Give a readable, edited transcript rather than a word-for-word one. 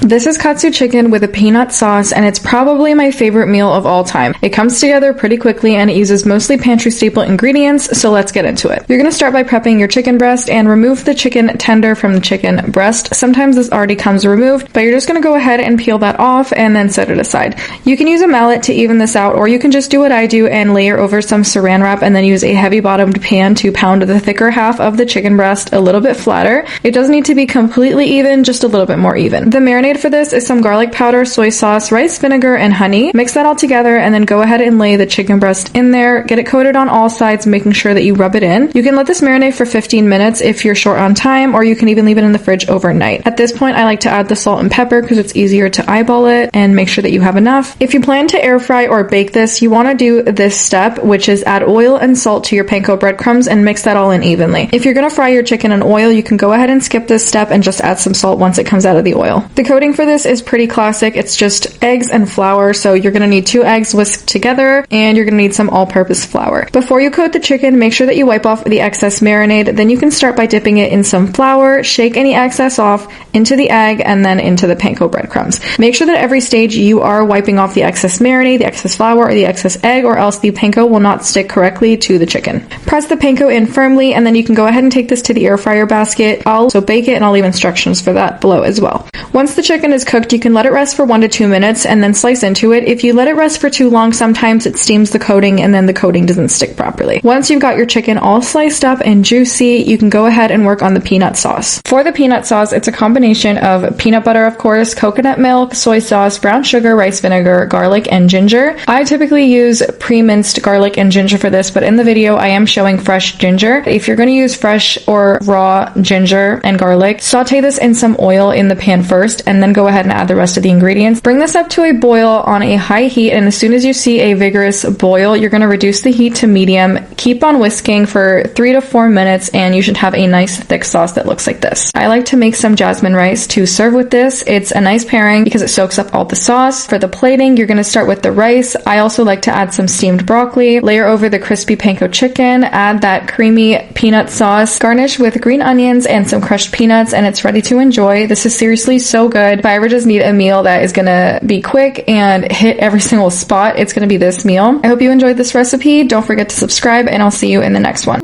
This is Katsu Chicken with a peanut sauce, and it's probably my favorite meal of all time. It comes together pretty quickly and it uses mostly pantry staple ingredients, so let's get into it. You're going to start by prepping your chicken breast and remove the chicken tender from the chicken breast. Sometimes this already comes removed, but you're just going to go ahead and peel that off and then set it aside. You can use a mallet to even this out, or you can just do what I do and layer over some saran wrap and then use a heavy bottomed pan to pound the thicker half of the chicken breast a little bit flatter. It doesn't need to be completely even, just a little bit more even. The marinade for this is some garlic powder, soy sauce, rice vinegar, and honey. Mix that all together and then go ahead and lay the chicken breast in there. Get it coated on all sides, making sure that you rub it in. You can let this marinate for 15 minutes if you're short on time, or you can even leave it in the fridge overnight. At this point, I like to add the salt and pepper because it's easier to eyeball it and make sure that you have enough. If you plan to air fry or bake this, you want to do this step, which is add oil and salt to your panko breadcrumbs and mix that all in evenly. If you're going to fry your chicken in oil, you can go ahead and skip this step and just add some salt once it comes out of the oil. The coating for this is pretty classic. It's just eggs and flour, so you're going to need 2 eggs whisked together and you're going to need some all-purpose flour. Before you coat the chicken, make sure that you wipe off the excess marinade. Then you can start by dipping it in some flour, shake any excess off into the egg and then into the panko breadcrumbs. Make sure that at every stage you are wiping off the excess marinade, the excess flour, or the excess egg, or else the panko will not stick correctly to the chicken. Press the panko in firmly and then you can go ahead and take this to the air fryer basket. I'll also bake it and I'll leave instructions for that below as well. Once the chicken is cooked, you can let it rest for 1 to 2 minutes and then slice into it. If you let it rest for too long, sometimes it steams the coating and then the coating doesn't stick properly. Once you've got your chicken all sliced up and juicy, you can go ahead and work on the peanut sauce. For the peanut sauce, it's a combination of peanut butter, of course, coconut milk, soy sauce, brown sugar, rice vinegar, garlic, and ginger. I typically use pre-minced garlic and ginger for this, but in the video I am showing fresh ginger. If you're going to use fresh or raw ginger and garlic, saute this in some oil in the pan first and then go ahead and add the rest of the ingredients. Bring this up to a boil on a high heat, and as soon as you see a vigorous boil, you're going to reduce the heat to medium. Keep on whisking for 3 to 4 minutes and you should have a nice thick sauce that looks like this. I like to make some jasmine rice to serve with this. It's a nice pairing because it soaks up all the sauce. For the plating, you're going to start with the rice. I also like to add some steamed broccoli, layer over the crispy panko chicken, add that creamy peanut sauce, garnish with green onions and some crushed peanuts, and it's ready to enjoy. This is seriously so good. If I ever just need a meal that is going to be quick and hit every single spot, it's going to be this meal. I hope you enjoyed this recipe. Don't forget to subscribe and I'll see you in the next one.